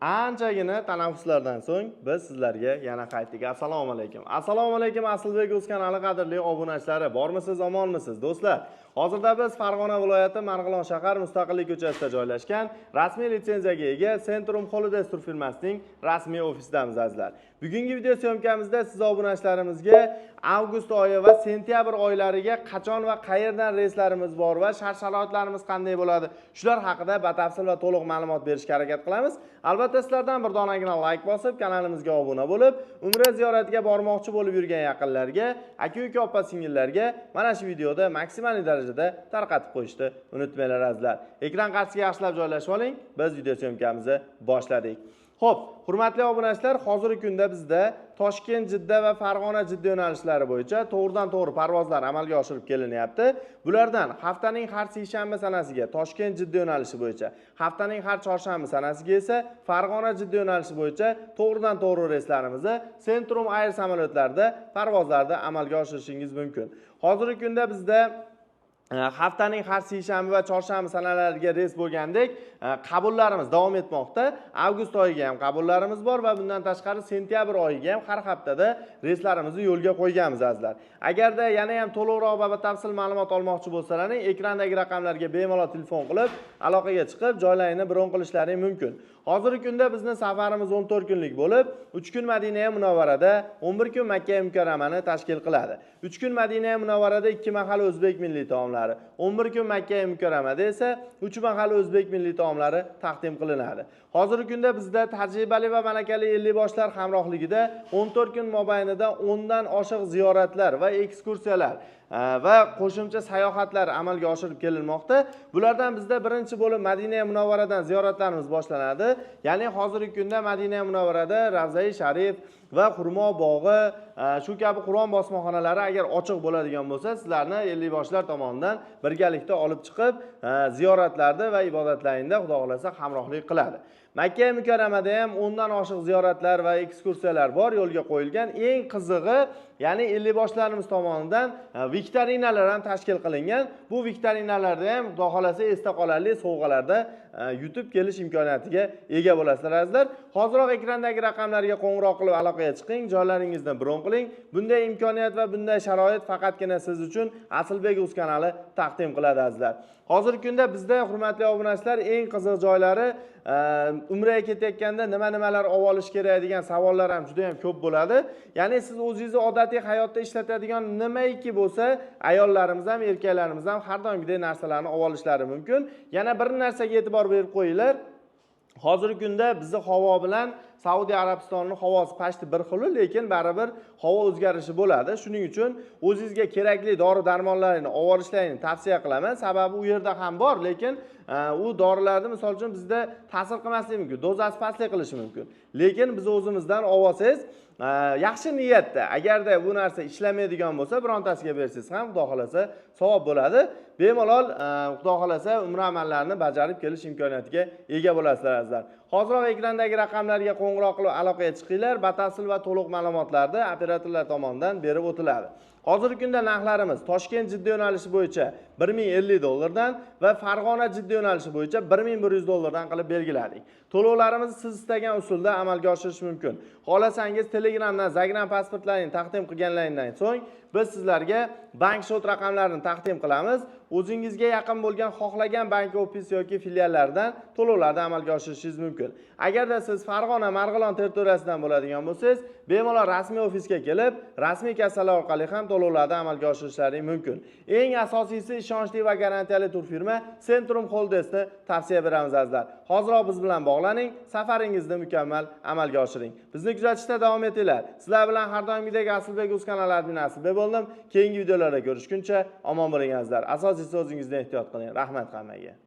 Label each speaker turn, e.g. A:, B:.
A: Anchagina tanaffuslardan so'ng biz sizlarga yana qaytdik. Assalomu alaykum. Assalomu alaykum Aslbek Uz kanali qadrli obunachilari. Bormisiz, omonmisiz do'stlar? Hozirda biz Farg'ona viloyati Marg'ilon shahar Mustaqillik ko'chasida joylashgan rasmiy litsenziyaga ega Centrum Holidays firmasining rasmiy ofisidamiz azizlar. Bugungi video syomkamizda siz obunachilarimizga avgust oyi va sentyabr oylariga qachon va qayerdan reyslarimiz bor va shart-sharoitlarimiz qanday bo'ladi, shular haqida batafsil va to'liq ma'lumot berishga harakat qilamiz. Albatta sizlardan bir donagina like bosib, kanalimizga obuna bo'lib, Umra ziyoratiga bormoqchi bo'lib yurgan yaqinlarga, aka-uka, opa-singillarga mana shu videoda maksimal darajada tarqatib qo'yishni unutmanglar azizlar. Ekran qarshisiga yaxshilab joylashib oling. Biz video syomkamizni boshladik. Xo'p, hurmatli obunachilar, hozirgi kunda bizda Toshkent, Jidda va Farg'ona Jidda yo'nalishlari bo'yicha to'g'ridan-to'g'ri parvozlar amalga oshirib kelinyapti. Bulardan haftaning har seshanba sanasiga Toshkent Jidda yo'nalishi bo'yicha, haftaning har chorshanba sanasiga esa Farg'ona Jidda yo'nalishi bo'yicha to'g'ridan-to'g'ri reyslarimizni Centrum Air samolyotlarida parvozlarda amalga oshirishingiz mumkin. Hozirgi kunda bizda haftaning har seshanba va chorshanba sanalariga reys bo'lgandek qabullarimiz davom etmoqda. Avgust oyiga ham qabullarimiz bor va bundan tashqari sentyabr oyiga ham har haftada reyslarimizni yo'lga qo'yganmiz azizlar. Agarda yana ham to'liqroq va batafsil ma'lumot olmoqchi bo'lsalaring, ekrandagi raqamlarga bemalol telefon qilib, aloqaga chiqib, joylarini bron qilishlaring mumkin. Hozirgi kunda bizning safarimiz 14 kunlik bo'lib, 3 kun Madina Munavvarada, 11 kun Makka Mukarramani tashkil qiladi. 3 kun Madina Munavvarada 2 mahal o'zbek milliy taomlari, 11 kun Makka Mukarramada esa 3 mahal o'zbek milliy taomlari taqdim qilinadi. Hozirgi kunda bizda tajribali va malakali 50 boshlar hamrohligida 14 kun mobaynida 10 dan oshiq ziyoratlar va ekskursiyalar va qo'shimcha sayohatlar amalga oshirib kelinmoqda. Bulardan bizda birinchi bo'lib Madina Munavvaradan ziyoratlarimiz boshlanadi. Ya'ni hozirgi kunda Madina Munavvarada Ravza-i Sharif va Xurmo bog'i, shu kabi Qur'on bosmaxonalari agar ochiq bo'ladigan bo'lsa, sizlarni 50 boshlar tomonidan birgalikda olib chiqib, ziyoratlarda va ibodatlaringda Xudo xolasa hamrohlik qiladi. Makka Mukarramada ham 10 dan oshiq ziyoratlar va ekskursiyalar bor, yo'lga qo'yilgan. Eng qizig'i, ya'ni 50 boshlarimiz tomonidan viktorinalar ham tashkil qilingan. Bu viktorinalarda ham Xudo xolasa esda qolarli sovg'alarda yutib kelish imkoniyatiga ega bo'lasizlar azizlar. Hoziroq ekrandagi raqamlarga qo'ng'iroq qilib aloqaga chiqing, joylaringizni bron qiling. Bunday imkoniyat va bunday sharoit faqatgina siz uchun Aslbek Uz kanali taqdim qiladi azizlar. Hozirgi kunda bizda hurmatli obunachilar eng qiziq joylari umraga ketayotganda nimalar olib olish kerak degan savollar ham juda ham ko'p bo'ladi. Ya'ni siz o'zingizni odatiy hayotda ishlatadigan nimaiki bo'lsa, ayollarimiz ham, erkaklarimiz ham har doimgidek narsalarni olib olishlari mumkin. Yana bir narsaga e'tibor berib qo'yinglar. Hozirgi kunda bizni havo bilan Saudiya Arabistonining havosi pashti bir xil, lekin baribir havo o'zgarishi bo'ladi. Shuning uchun o'zingizga kerakli dori-darmonlarni olib olishlarini tavsiya qilaman. Sababi u yerda ham bor, lekin u dorilarni misol uchun bizda ta'sir qilmasligi mumkin, dozasi pastlik qilishi mumkin. Lekin biz o'zimizdan olib olsangiz, yaxshi niyatda, agarda bu narsa ishlamaydigan bo'lsa, birontasiga bersangiz ham Xudo xolasa savob bo'ladi. Bemalol Xudo xolasa umra amallarini bajarib kelish imkoniyatiga ega bo'lasizlar azizlar. Hoziroq ekrandagi raqamlarga qo'ng'iroq qilib aloqaga chiqinglar. Batafsil va to'liq ma'lumotlarni operatorlar tomonidan berib o'tiladi. Hozirgi kunda narxlarimiz Toshkent Jidda yo'nalishi bo'yicha 1050 dollardan va Farg'ona Jidda yo'nalishi bo'yicha 1100 dollardan qilib belgiladik. To'lovlarimizni siz istagan usulda amalga oshirish mumkin. Xohlasangiz Telegramdan Zagram pasportlarini taqdim qilganlaringdan so'ng biz sizlarga bank shot raqamlarini taqdim qilamiz. O'zingizga yaqin bo'lgan xohlagan bank ofis yoki filiallardan to'lovlarni amalga oshirishingiz mumkin. Agarda siz Farg'ona, Marg'ilon territoriyasidan bo'ladigan bo'lsangiz, bemalol rasmiy ofisga kelib, rasmiy kassalar orqali ham to'lovlarni amalga oshirishlaring mumkin. Eng asosiysi ishonchli va garantiyali turfirma Centrum Holidays'ni tavsiya beramiz azizlar. Hoziroq biz bilan bog'laning, safaringizni mukammal amalga oshiring. Bizni kuzatishda davom etinglar. Sizlar bilan har doimgidek Aslbek Uz kanali admin Aslbek bo'ldim. Keyingi videolarda ko'rishguncha omon bo'ling azizlar. Asosiysi o'zingizni ehtiyot qiling. Rahmat hammaga.